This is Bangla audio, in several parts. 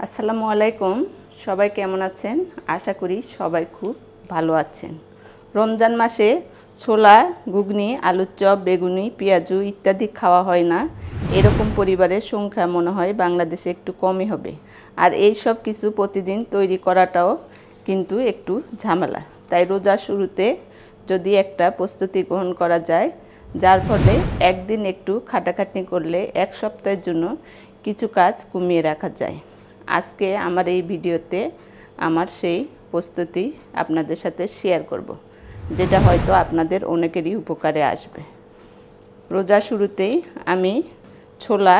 আসসালামু আলাইকুম। সবাই কেমন আছেন? আশা করি সবাই খুব ভালো আছেন। রমজান মাসে ছোলা, ঘুগনি, আলুর চপ, বেগুনি, পেঁয়াজু ইত্যাদি খাওয়া হয় না। এরকম পরিবারের সংখ্যা মনে হয় বাংলাদেশে একটু কমই হবে। আর এই সব কিছু প্রতিদিন তৈরি করাটাও কিন্তু একটু ঝামেলা। তাই রোজার শুরুতে যদি একটা প্রস্তুতি গ্রহণ করা যায়, যার ফলে একদিন একটু খাটাখাটনি করলে এক সপ্তাহের জন্য কিছু কাজ কমিয়ে রাখা যায়। আজকে আমার এই ভিডিওতে আমার সেই প্রস্তুতি আপনাদের সাথে শেয়ার করব, যেটা হয়তো আপনাদের অনেকেরই উপকারে আসবে। রোজা শুরুতেই আমি ছোলা,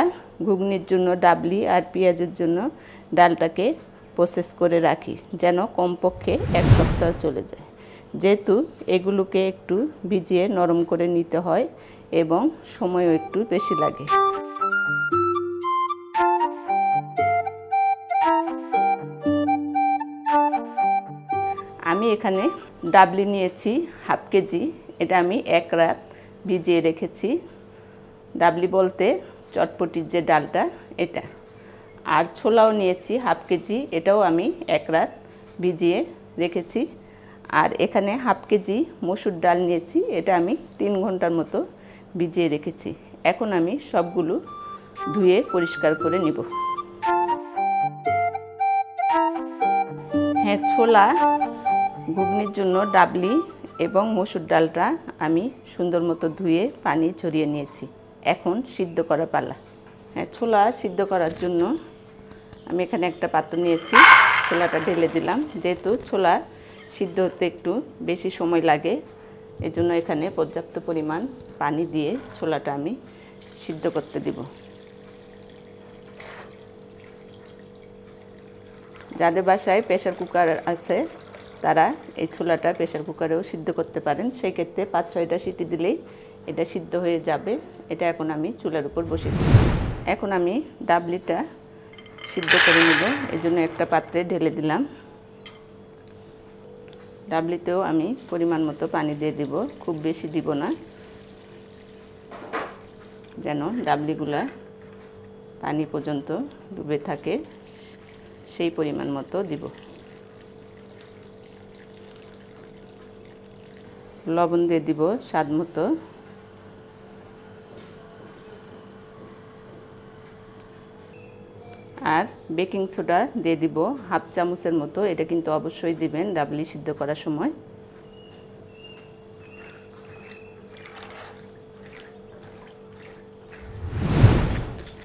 ঘুগনির জন্য ডাবলি আর পেঁয়াজের জন্য ডালটাকে প্রসেস করে রাখি, যেন কমপক্ষে এক সপ্তাহ চলে যায়। যেহেতু এগুলোকে একটু ভিজিয়ে নরম করে নিতে হয় এবং সময়ও একটু বেশি লাগে। আমি এখানে ডাবলি নিয়েছি হাফ কেজি। এটা আমি এক রাত ভিজিয়ে রেখেছি। ডাবলি বলতে চটপটির যে ডালটা, এটা। আর ছোলাও নিয়েছি হাফ কেজি, এটাও আমি এক রাত ভিজিয়ে রেখেছি। আর এখানে হাফ কেজি মসুর ডাল নিয়েছি, এটা আমি 3 ঘন্টার মতো ভিজিয়ে রেখেছি। এখন আমি সবগুলো ধুয়ে পরিষ্কার করে নিব। হ্যাঁ, ছোলা, ঘুগনির জন্য ডাবলি এবং মসুর ডালটা আমি সুন্দর মতো ধুয়ে পানি ঝরিয়ে নিয়েছি। এখন সিদ্ধ করা পালা। হ্যাঁ, ছোলা সিদ্ধ করার জন্য আমি এখানে একটা পাত্র নিয়েছি, ছোলাটা ঢেলে দিলাম। যেহেতু ছোলা সিদ্ধ হতে একটু বেশি সময় লাগে, এজন্য এখানে পর্যাপ্ত পরিমাণ পানি দিয়ে ছোলাটা আমি সিদ্ধ করতে দিব। যাদের বাসায় প্রেসার কুকার আছে তারা এই ছোলাটা প্রেসার কুকারেও সিদ্ধ করতে পারেন। সেই ক্ষেত্রে 5-6টা সিটি দিলেই এটা সিদ্ধ হয়ে যাবে। এটা এখন আমি চুলার উপর বসিয়ে দিই। এখন আমি ডাবলিটা সিদ্ধ করে নেব, এজন্য একটা পাত্রে ঢেলে দিলাম। ডাবলিতেও আমি পরিমাণ মতো পানি দিয়ে দিব, খুব বেশি দিব না, যেন ডাবলিগুলা পানি পর্যন্ত ডুবে থাকে, সেই পরিমাণ মতো দিব। লবণ দিয়ে দিব স্বাদ মতো। আর বেকিং সোডা দিয়ে দিব হাফ চামচের মতো। এটা কিন্তু অবশ্যই দিবেন ডাবলি সিদ্ধ করার সময়।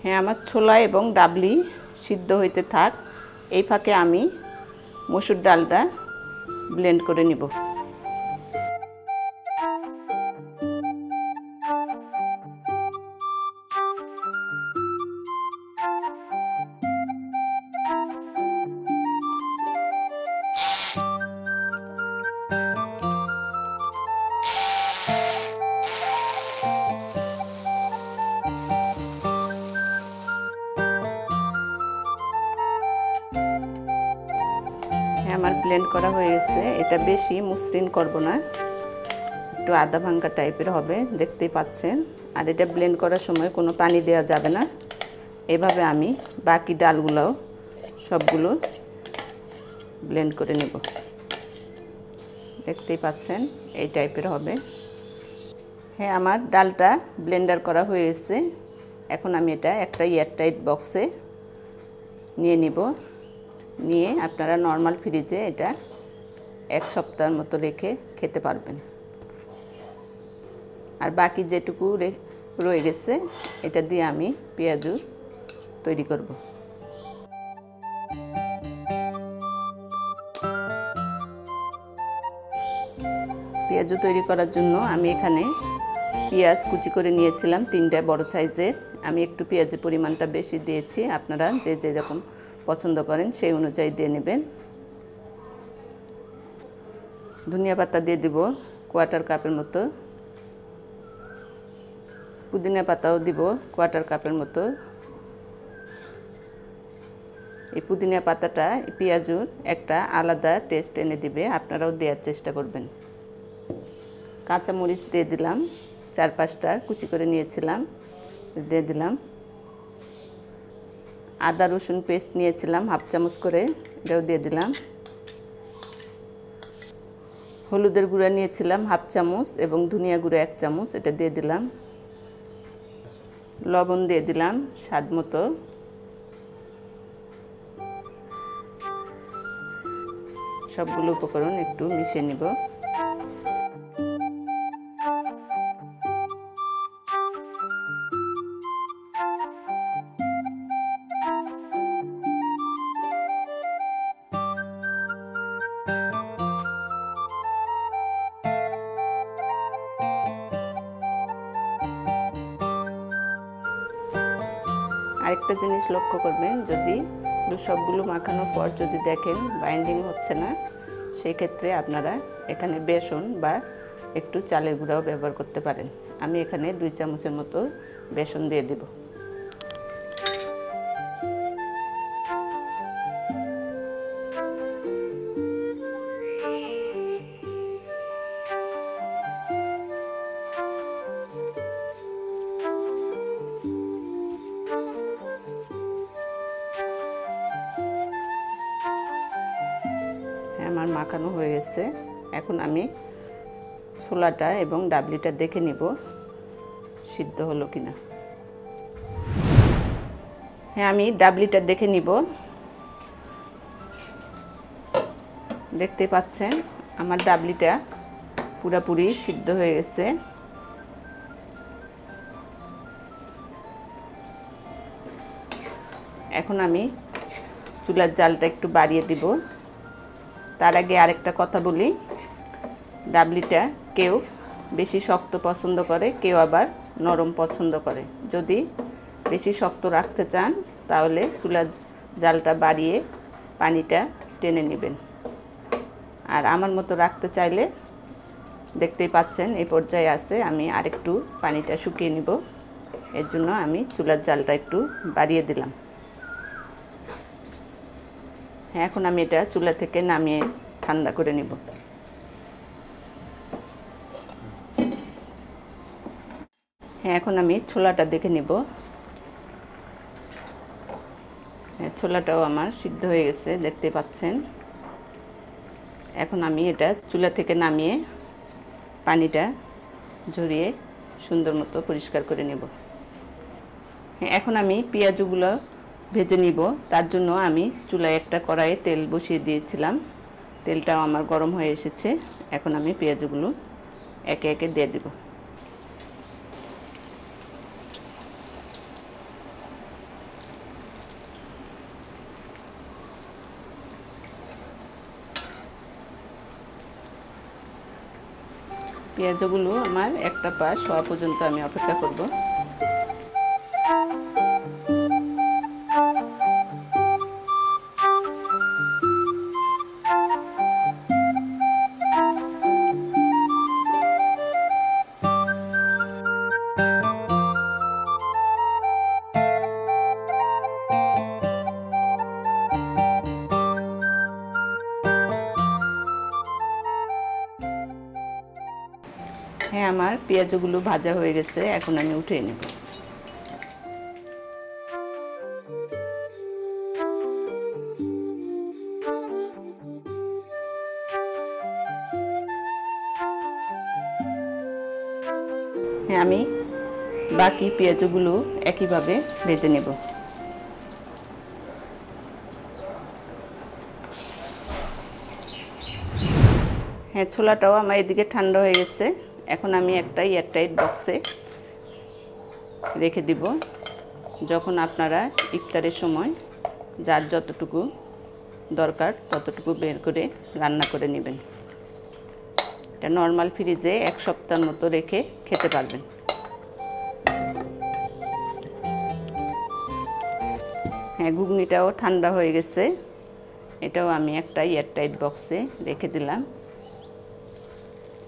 হ্যাঁ, আমার ছোলা এবং ডাবলি সিদ্ধ হইতে থাক। এই ফাঁকে আমি মসুর ডালটা ব্লেন্ড করে নিব। আমার ব্লেন্ড করা হয়ে গেছে। এটা বেশি মসৃণ করব না, একটু আধা ভাঙ্গা টাইপের হবে, দেখতেই পাচ্ছেন। আর এটা ব্লেন্ড করার সময় কোনো পানি দেওয়া যাবে না। এভাবে আমি বাকি ডালগুলোও সবগুলো ব্লেন্ড করে নেব। দেখতেই পাচ্ছেন এই টাইপের হবে। হ্যাঁ, আমার ডালটা ব্লেন্ডার করা হয়ে গেছে। এখন আমি এটা একটা এয়ারটাইট বক্সে নিয়ে নিব। নিয়ে আপনারা নর্মাল ফ্রিজে এটা 1 সপ্তাহের মতো রেখে খেতে পারবেন। আর বাকি যেটুকু রয়ে গেছে এটা দিয়ে আমি পেঁয়াজু তৈরি করব। পেঁয়াজু তৈরি করার জন্য আমি এখানে পেঁয়াজ কুচি করে নিয়েছিলাম 3টা বড় সাইজের। আমি একটু পেঁয়াজের পরিমাণটা বেশি দিয়েছি, আপনারা যে যেরকম পছন্দ করেন সেই অনুযায়ী দিয়ে নেবেন। ধনিয়া পাতা দিয়ে দিব 1/4 কাপের মতো। পুদিনা পাতাও দিব 1/4 কাপের মতো। এই পুদিনা পাতাটা পেঁয়াজুর একটা আলাদা টেস্ট এনে দিবে, আপনারাও দেওয়ার চেষ্টা করবেন। কাঁচামরিচ দিয়ে দিলাম 4-5টা কুচি করে নিয়েছিলাম, দিয়ে দিলাম। আদা রসুন পেস্ট নিয়েছিলাম হাফ চামচ করে, এটাও দিয়ে দিলাম। হলুদের গুঁড়া নিয়েছিলাম হাফ চামচ এবং ধনিয়া গুঁড়া 1 চামচ, এটা দিয়ে দিলাম। লবণ দিয়ে দিলাম স্বাদ মতো। সবগুলো উপকরণ একটু মিশিয়ে নিব। আরেকটা জিনিস লক্ষ্য করবেন, যদি সবগুলো মাখানোর পর যদি দেখেন বাইন্ডিং হচ্ছে না, সেই ক্ষেত্রে আপনারা এখানে বেসন বা একটু চালের গুঁড়াও ব্যবহার করতে পারেন। আমি এখানে 2 চামচের মতো বেসন দিয়ে দেব। আমার মাখানো হয়ে গেছে। এখন আমি ছোলাটা এবং ডাবলিটা দেখে নিব সিদ্ধ হলো কিনা। হ্যাঁ, আমি ডাবলিটা দেখে নিব। দেখতে পাচ্ছেন আমার ডাবলিটা পুরোপুরি সিদ্ধ হয়ে গেছে। এখন আমি চুলার জালটা একটু বাড়িয়ে দিব। তার আগে আরেকটা কথা বলি, ডাবলিটা কেউ বেশি শক্ত পছন্দ করে, কেউ আবার নরম পছন্দ করে। যদি বেশি শক্ত রাখতে চান তাহলে চুলার জালটা বাড়িয়ে পানিটা টেনে নেবেন। আর আমার মতো রাখতে চাইলে দেখতেই পাচ্ছেন এই পর্যায়ে আছে, আমি আরেকটু পানিটা শুকিয়ে নিব। এর জন্য আমি চুলার জালটা একটু বাড়িয়ে দিলাম। এখন আমি এটা চুলা থেকে নামিয়ে ঠান্ডা করে নিব। এখন আমি ছোলাটা দেখে নিব। ছোলাটাও আমার সিদ্ধ হয়ে গেছে, দেখতে পাচ্ছেন। এখন আমি এটা চুলা থেকে নামিয়ে পানিটা ঝরিয়ে সুন্দর মতো পরিষ্কার করে নেব। এখন আমি পেঁয়াজগুলো ভেজে নিব। তার জন্য আমি চুলায় একটা কড়াইয়ে তেল বসিয়ে দিয়েছিলাম। তেলটাও আমার গরম হয়ে এসেছে। এখন আমি পেঁয়াজগুলো একে একে দিয়ে দেব। পেঁয়াজগুলো আমার একটা পাশ হওয়া পর্যন্ত আমি অপেক্ষা করব। হ্যাঁ, আমার পেঁয়াজগুলো ভাজা হয়ে গেছে। এখন আমি উঠিয়ে নেব। হ্যাঁ, আমি বাকি পেঁয়াজগুলো একইভাবে ভেজে নেব। হ্যাঁ, ছোলাটাও আমার এদিকে ঠান্ডা হয়ে গেছে। এখন আমি একটা এয়ারটাইট বক্সে রেখে দিব। যখন আপনারা ইফতারের সময় যার যতটুকু দরকার ততটুকু বের করে রান্না করে নেবেন। এটা নর্মাল ফ্রিজে 1 সপ্তাহের মতো রেখে খেতে পারবেন। হ্যাঁ, ঘুগনিটাও ঠান্ডা হয়ে গেছে। এটাও আমি একটা এয়ারটাইট বক্সে রেখে দিলাম।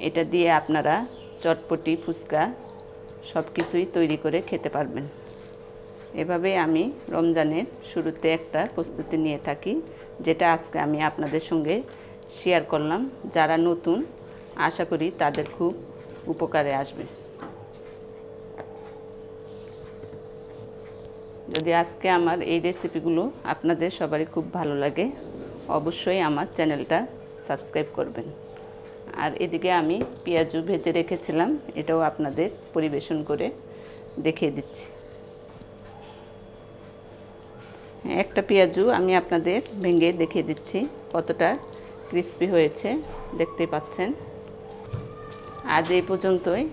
এটা দিয়ে আপনারা চটপটি, ফুচকা সব কিছুই তৈরি করে খেতে পারবেন। এভাবে আমি রমজানের শুরুতে একটা প্রস্তুতি নিয়ে থাকি, যেটা আজকে আমি আপনাদের সঙ্গে শেয়ার করলাম। যারা নতুন, আশা করি তাদের খুব উপকারে আসবে। যদি আজকে আমার এই রেসিপিগুলো আপনাদের সবারই খুব ভালো লাগে অবশ্যই আমার চ্যানেলটা সাবস্ক্রাইব করবেন। আর এদিকে আমি পেঁয়াজু ভেজে রেখেছিলাম, এটাও আপনাদের পরিবেশন করে দেখিয়ে দিচ্ছি। একটা পেঁয়াজু আমি আপনাদের ভেঙে দেখিয়ে দিচ্ছি কতটা ক্রিস্পি হয়েছে, দেখতে পাচ্ছেন। আজ এই পর্যন্তই,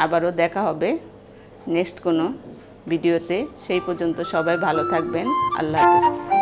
আবারও দেখা হবে নেক্সট কোনো ভিডিওতে। সেই পর্যন্ত সবাই ভালো থাকবেন। আল্লাহ হাফেজ।